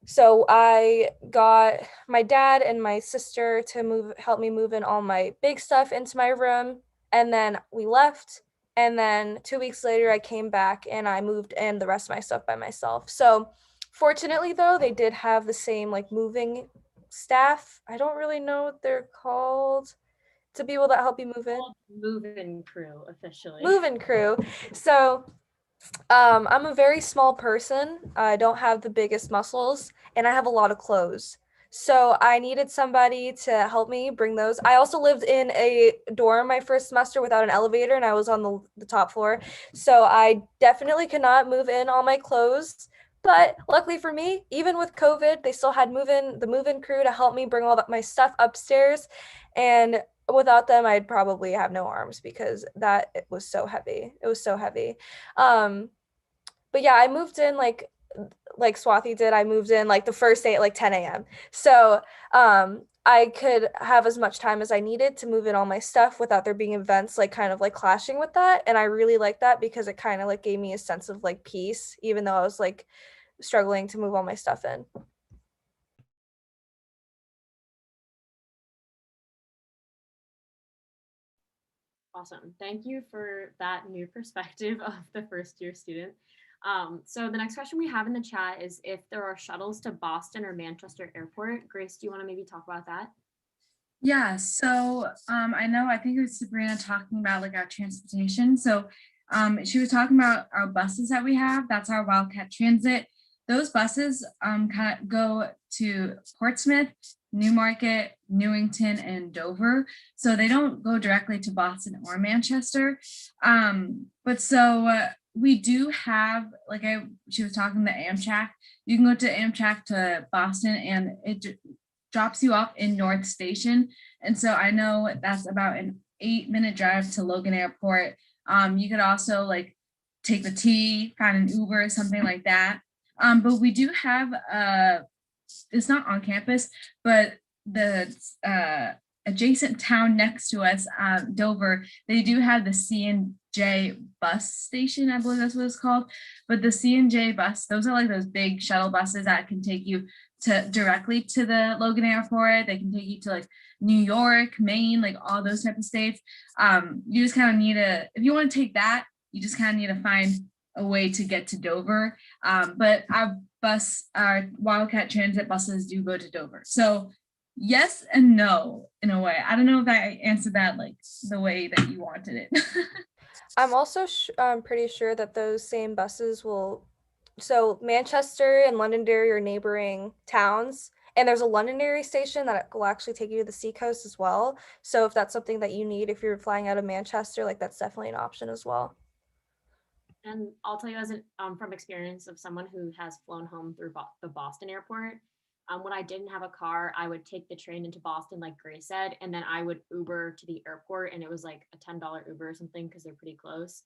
So I got my dad and my sister to help me move in all my big stuff into my room. And then we left. And then 2 weeks later, I came back and I moved in the rest of my stuff by myself. So fortunately, though, they did have the same like moving staff. I don't really know what they're called, to people that help you move in. Move-in crew officially. Move-in crew. So I'm a very small person. I don't have the biggest muscles and I have a lot of clothes. So I needed somebody to help me bring those. I also lived in a dorm my first semester without an elevator and I was on the top floor. So I definitely could not move in all my clothes. But luckily for me, even with COVID, they still had the move-in crew to help me bring all my stuff upstairs. And without them, I'd probably have no arms because it was so heavy. It was so heavy. But yeah, I moved in like Swathi did. I moved in like the first day at like 10 a.m. So I could have as much time as I needed to move in all my stuff without there being events like kind of like clashing with that. And I really like that because it kind of like gave me a sense of like peace, even though I was like struggling to move all my stuff in. Awesome. Thank you for that new perspective of the first year student. So the next question we have in the chat is if there are shuttles to Boston or Manchester Airport. Grace, do you want to maybe talk about that? Yeah, so I think it was Sabrina talking about like our transportation. So she was talking about our buses that we have. That's our Wildcat Transit. Those buses kind of go to Portsmouth, Newmarket, Newington, and Dover. So they don't go directly to Boston or Manchester. We do have, she was talking to Amtrak. You can go to Amtrak to Boston and it drops you off in North Station. And so I know that's about an 8-minute drive to Logan Airport. You could also like take the T, find an Uber, something like that. But we do have, it's not on campus, but the adjacent town next to us, Dover, they do have the C&J bus station, I believe that's what it's called. But the C&J bus, those are like those big shuttle buses that can take you directly to the Logan Airport. They can take you to like New York, Maine, like all those type of states. You just kind of need if you want to take that, you just kind of need to find a way to get to Dover. But our Wildcat Transit buses do go to Dover. So yes and no, in a way. I don't know if I answered that like the way that you wanted it. I'm also pretty sure that those same buses will, so Manchester and Londonderry are neighboring towns, and there's a Londonderry station that will actually take you to the seacoast as well. So if that's something that you need, if you're flying out of Manchester, like that's definitely an option as well. And I'll tell you as from experience of someone who has flown home through the Boston airport, when I didn't have a car, I would take the train into Boston, like Grace said, and then I would Uber to the airport, and it was like a $10 Uber or something because they're pretty close.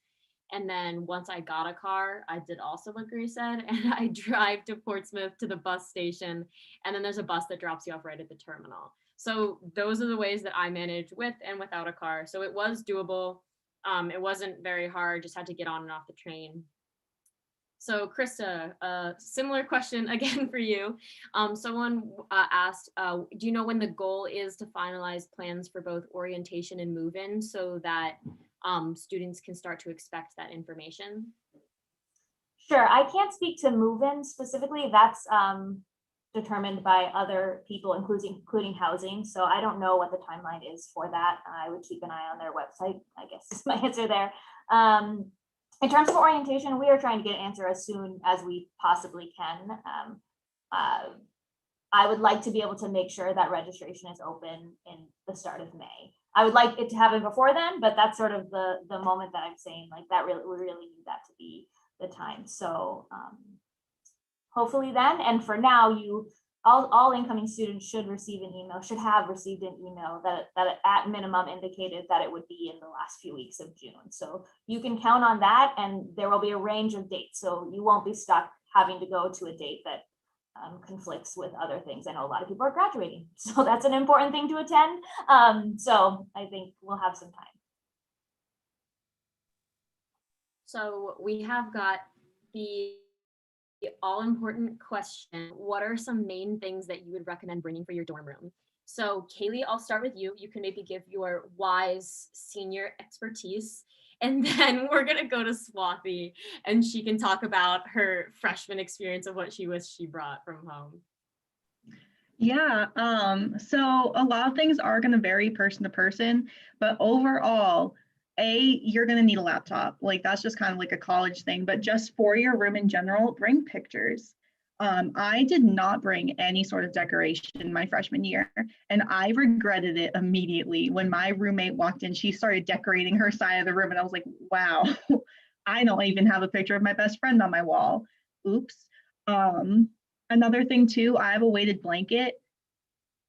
And then once I got a car, I did also what Grace said, and I drive to Portsmouth to the bus station, and then there's a bus that drops you off right at the terminal. So those are the ways that I manage with and without a car. So it was doable. It wasn't very hard, just had to get on and off the train. So Krista, similar question again for you. Someone asked, do you know when the goal is to finalize plans for both orientation and move-in so that students can start to expect that information? Sure, I can't speak to move-in specifically. That's determined by other people, including housing. So I don't know what the timeline is for that. I would keep an eye on their website, I guess is my answer there. In terms of orientation, we are trying to get an answer as soon as we possibly can. I would like to be able to make sure that registration is open in the start of May. I would like it to happen before then, but that's sort of the moment that I'm saying, like, that really, we really need that to be the time. So hopefully then, and for now, all incoming students should have received an email that at minimum indicated that it would be in the last few weeks of June. So you can count on that, and there will be a range of dates. So you won't be stuck having to go to a date that conflicts with other things. I know a lot of people are graduating, so that's an important thing to attend. So I think we'll have some time. So we have got the all-important question. What are some main things that you would recommend bringing for your dorm room? So Kaylee, I'll start with you. You can maybe give your wise senior expertise, and then we're gonna go to Swathi, and she can talk about her freshman experience of what she brought from home. Yeah, so a lot of things are going to vary person to person, but overall, you're going to need a laptop. Like, that's just kind of like a college thing, but just for your room in general, bring pictures. I did not bring any sort of decoration my freshman year, and I regretted it immediately when my roommate walked in. She started decorating her side of the room, and I was like, wow, I don't even have a picture of my best friend on my wall. Oops. Another thing too, I have a weighted blanket,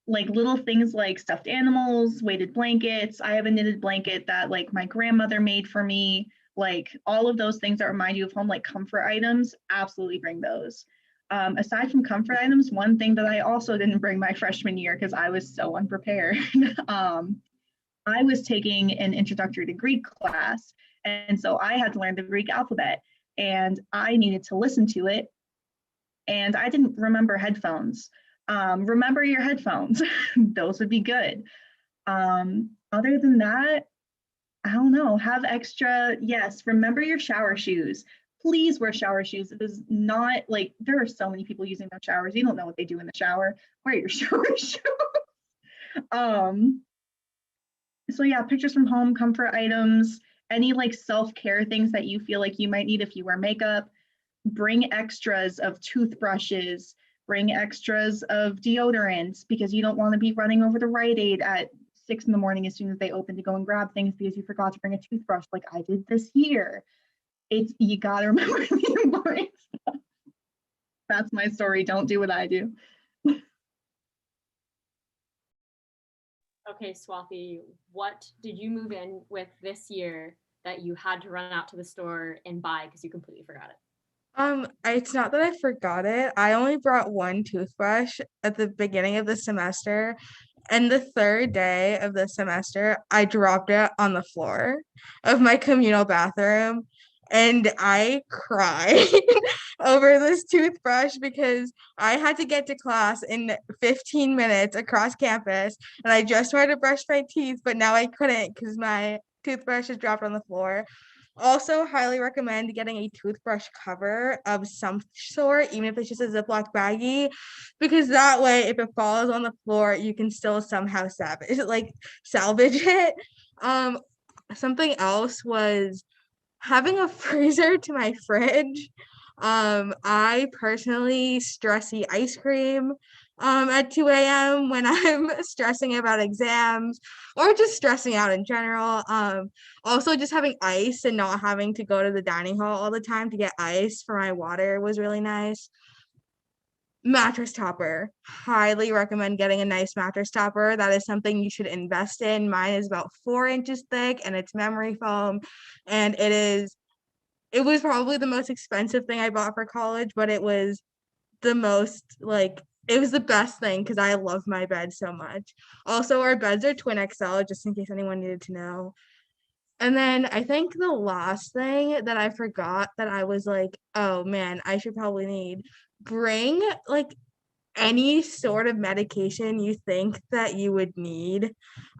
like little things like stuffed animals, weighted blankets. I have a knitted blanket that like my grandmother made for me, like all of those things that remind you of home, like comfort items, absolutely bring those. Aside from comfort items, one thing that I also didn't bring my freshman year because I was so unprepared. I was taking an introductory to Greek class, and so I had to learn the Greek alphabet, and I needed to listen to it, and I didn't remember headphones. Remember your headphones. Those would be good. Other than that, I don't know, have extra, yes, remember your shower shoes. Please wear shower shoes. It is not like, there are so many people using their showers. You don't know what they do in the shower. Wear your shower shoes. So yeah, pictures from home, comfort items, any like self-care things that you feel like you might need if you wear makeup. Bring extras of toothbrushes, bring extras of deodorants, because you don't want to be running over to Rite Aid at 6 a.m. as soon as they open to go and grab things because you forgot to bring a toothbrush like I did this year. You gotta remember the important stuff. That's my story. Don't do what I do. Okay, Swathi, what did you move in with this year that you had to run out to the store and buy because you completely forgot it? It's not that I forgot it. I only brought one toothbrush at the beginning of the semester, and the third day of the semester, I dropped it on the floor of my communal bathroom, and I cried over this toothbrush because I had to get to class in 15 minutes across campus, and I just wanted to brush my teeth, but now I couldn't because my toothbrush is dropped on the floor. Also, highly recommend getting a toothbrush cover of some sort, even if it's just a Ziploc baggie, because that way, if it falls on the floor, you can still somehow salvage it. Something else was having a freezer to my fridge. I personally stress eat ice cream at 2 a.m. when I'm stressing about exams or just stressing out in general. Also just having ice and not having to go to the dining hall all the time to get ice for my water was really nice. Mattress topper. Highly recommend getting a nice mattress topper. That is something you should invest in. Mine is about 4 inches thick and it's memory foam, and it was probably the most expensive thing I bought for college, but it was the best thing because I love my bed so much. Also, our beds are twin XL, just in case anyone needed to know. And then I think the last thing that I forgot that I was like, oh man, I should probably need, bring like any sort of medication you think that you would need.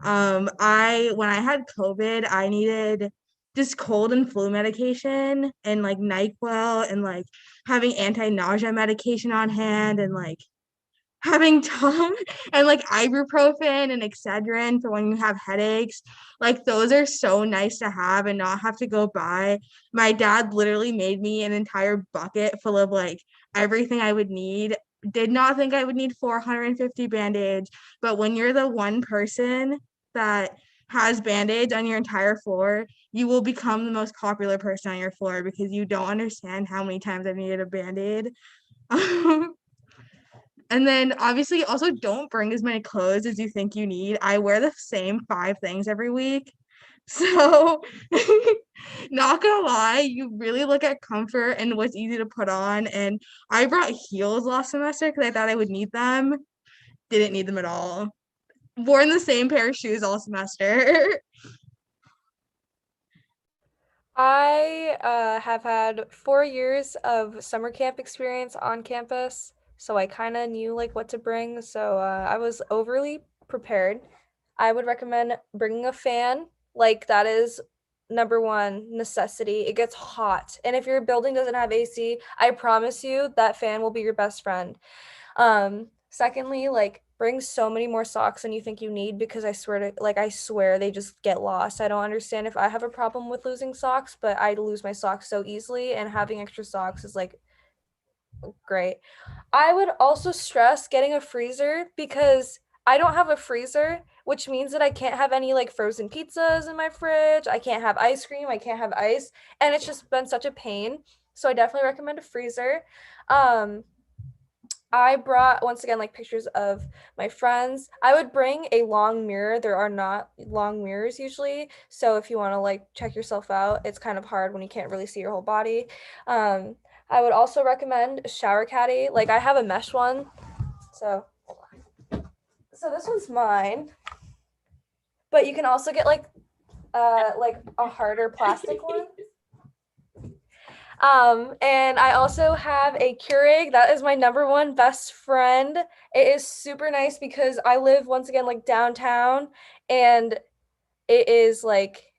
When I had COVID, I needed just cold and flu medication and like NyQuil and like having anti-nausea medication on hand and like having Tom and like ibuprofen and Excedrin for when you have headaches. Like those are so nice to have and not have to go buy. My dad literally made me an entire bucket full of like everything I would need. Did not think I would need 450 band-aids, but when you're the one person that has band-aids on your entire floor, you will become the most popular person on your floor because you don't understand how many times I've needed a band-aid. And then obviously also don't bring as many clothes as you think you need. I wear the same 5 things every week. So not gonna lie, you really look at comfort and what's easy to put on. And I brought heels last semester because I thought I would need them. Didn't need them at all. Worn the same pair of shoes all semester. I have had 4 years of summer camp experience on campus, so I kind of knew like what to bring. So I was overly prepared. I would recommend bringing a fan. Like that is number one necessity. It gets hot, and if your building doesn't have AC, I promise you that fan will be your best friend. Secondly, like bring so many more socks than you think you need because I swear they just get lost. I don't understand if I have a problem with losing socks, but I lose my socks so easily and having extra socks is like great. I would also stress getting a freezer because I don't have a freezer, which means that I can't have any like frozen pizzas in my fridge. I can't have ice cream, I can't have ice, and it's just been such a pain. So I definitely recommend a freezer. Um I brought once again like pictures of my friends. I would bring a long mirror. There are not long mirrors usually. So if you want to like check yourself out, it's kind of hard when you can't really see your whole body. Um, I would also recommend a shower caddy. Like I have a mesh one. So this one's mine. But you can also get like a harder plastic one. And I also have a Keurig. That is my number one best friend. It is super nice because I live once again like downtown and it is like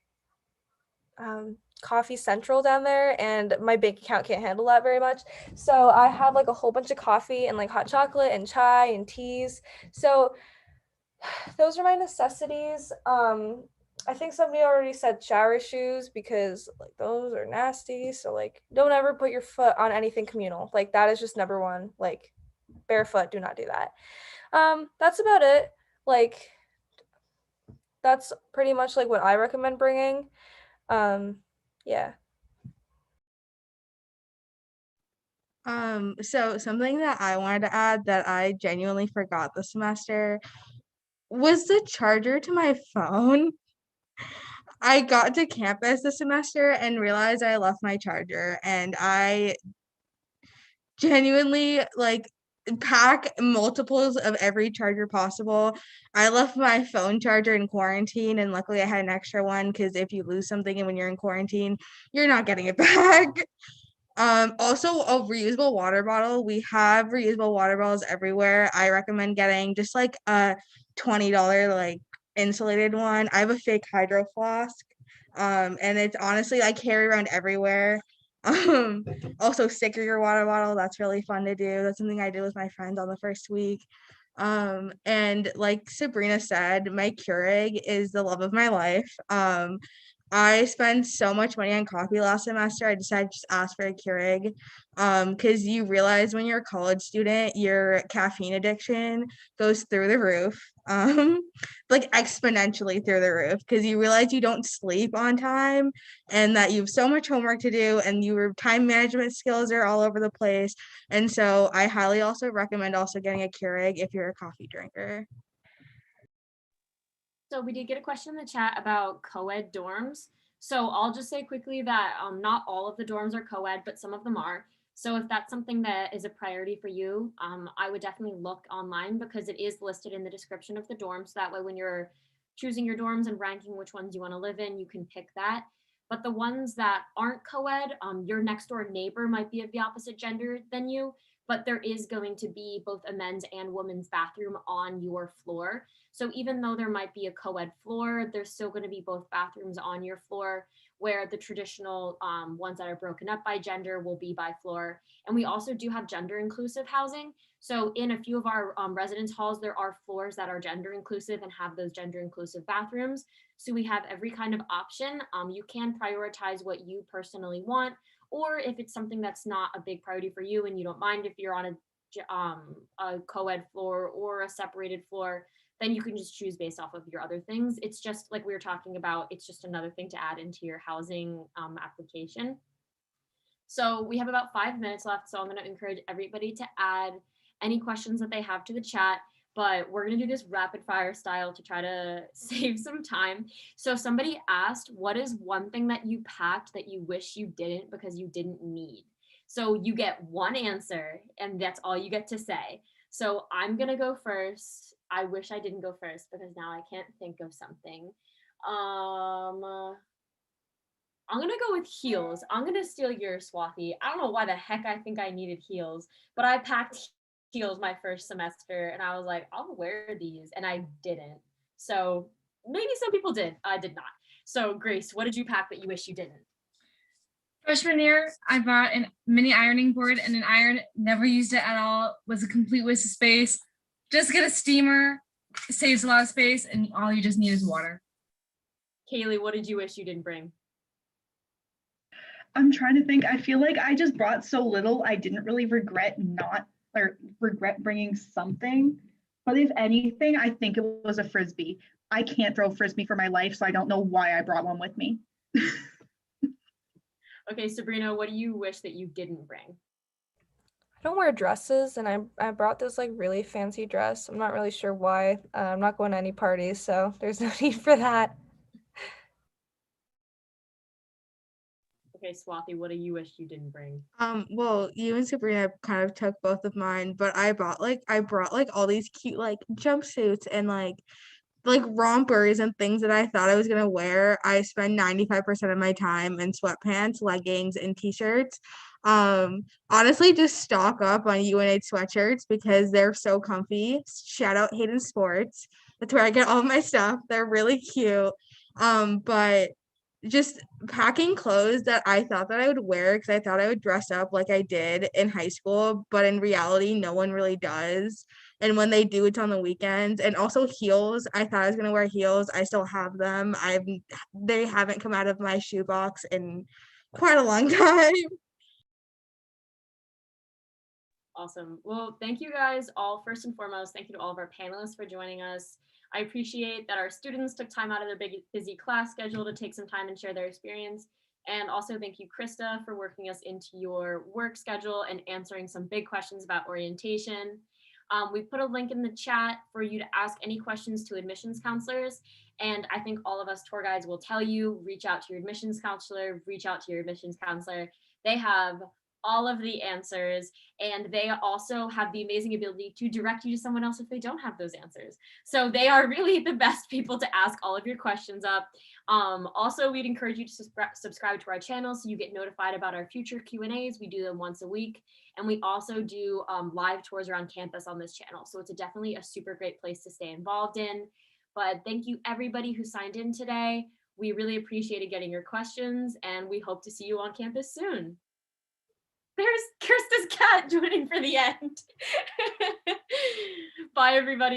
coffee central down there and my bank account can't handle that very much. So I have like a whole bunch of coffee and like hot chocolate and chai and teas. So those are my necessities. I think somebody already said shower shoes because like those are nasty. So like don't ever put your foot on anything communal. Like that is just number one. Like barefoot, do not do that. That's about it. Like that's pretty much like what I recommend bringing. Yeah. So something that I wanted to add that I genuinely forgot this semester was the charger to my phone. I got to campus this semester and realized I left my charger, and I genuinely like pack multiples of every charger possible. I left my phone charger in quarantine, and luckily I had an extra one because if you lose something and when you're in quarantine, you're not getting it back. Also a reusable water bottle. We have reusable water bottles everywhere. I recommend getting just like a $20 like insulated one. I have a fake hydro flask. And it's honestly I carry around everywhere. Um, Also sticker your water bottle. That's really fun to do. That's something I did with my friends on the first week. And like Sabrina said, my Keurig is the love of my life. I spent so much money on coffee last semester. I decided to just ask for a Keurig. Because you realize when you're a college student, your caffeine addiction goes through the roof. Like exponentially through the roof because you realize you don't sleep on time and that you have so much homework to do and your time management skills are all over the place. And so I highly also recommend also getting a Keurig if you're a coffee drinker. So we did get a question in the chat about co-ed dorms. So I'll just say quickly that not all of the dorms are co-ed, but some of them are. So if that's something that is a priority for you, I would definitely look online because it is listed in the description of the dorms. So that way when you're choosing your dorms and ranking which ones you want to live in, you can pick that. But the ones that aren't co-ed, your next door neighbor might be of the opposite gender than you, but there is going to be both a men's and women's bathroom on your floor. So even though there might be a co-ed floor, there's still going to be both bathrooms on your floor, where the traditional ones that are broken up by gender will be by floor. And we also do have gender inclusive housing. So in a few of our residence halls, there are floors that are gender inclusive and have those gender inclusive bathrooms. So we have every kind of option. You can prioritize what you personally want, or if it's something that's not a big priority for you and you don't mind if you're on a co-ed floor or a separated floor, then you can just choose based off of your other things. It's just like we were talking about, it's just another thing to add into your housing application. So we have about 5 minutes left, so I'm going to encourage everybody to add any questions that they have to the chat, but we're going to do this rapid fire style to try to save some time. So somebody asked, what is one thing that you packed that you wish you didn't because you didn't need? So you get one answer and that's all you get to say. So I'm going to go first. I wish I didn't go first because now I can't think of something. I'm gonna go with heels. I'm gonna steal your Swathi. I don't know why the heck I think I needed heels, but I packed heels my first semester and I was like, I'll wear these, and I didn't. So maybe some people did. I did not. So Grace, what did you pack that you wish you didn't? Freshman year, I bought a mini ironing board and an iron, never used it at all, was a complete waste of space. Just get a steamer, saves a lot of space, and all you just need is water. Kaylee, what did you wish you didn't bring? I'm trying to think. I feel like I just brought so little. I didn't really regret bringing something. But if anything, I think it was a Frisbee. I can't throw Frisbee for my life, so I don't know why I brought one with me. Okay, Sabrina, what do you wish that you didn't bring? I don't wear dresses, and I brought this like really fancy dress. I'm not really sure why. I'm not going to any parties, so there's no need for that. Okay, Swathi, what do you wish you didn't bring? Well, you and Sabrina kind of took both of mine, but I brought like all these cute like jumpsuits and like rompers and things that I thought I was gonna wear. I spend 95% of my time in sweatpants, leggings, and t-shirts. Honestly, just stock up on UNH sweatshirts because they're so comfy. Shout out Hayden Sports. That's where I get all of my stuff. They're really cute. But just packing clothes that I thought that I would wear because I thought I would dress up like I did in high school, but in reality, no one really does. And when they do, it's on the weekends. And also heels. I thought I was gonna wear heels. I still have them. They haven't come out of my shoebox in quite a long time. Awesome. Well, thank you guys all. First and foremost, thank you to all of our panelists for joining us. I appreciate that our students took time out of their busy class schedule to take some time and share their experience. And also thank you, Krista, for working us into your work schedule and answering some big questions about orientation. We put a link in the chat for you to ask any questions to admissions counselors. And I think all of us tour guides will tell you, reach out to your admissions counselor, reach out to your admissions counselor. They have all of the answers, and they also have the amazing ability to direct you to someone else if they don't have those answers. So they are really the best people to ask all of your questions up. Also, we'd encourage you to subscribe to our channel so you get notified about our future Q&As. We do them once a week, and we also do live tours around campus on this channel. So it's definitely a super great place to stay involved in. But thank you everybody who signed in today. We really appreciated getting your questions, and we hope to see you on campus soon. There's Kirsta's cat joining for the end. Bye, everybody.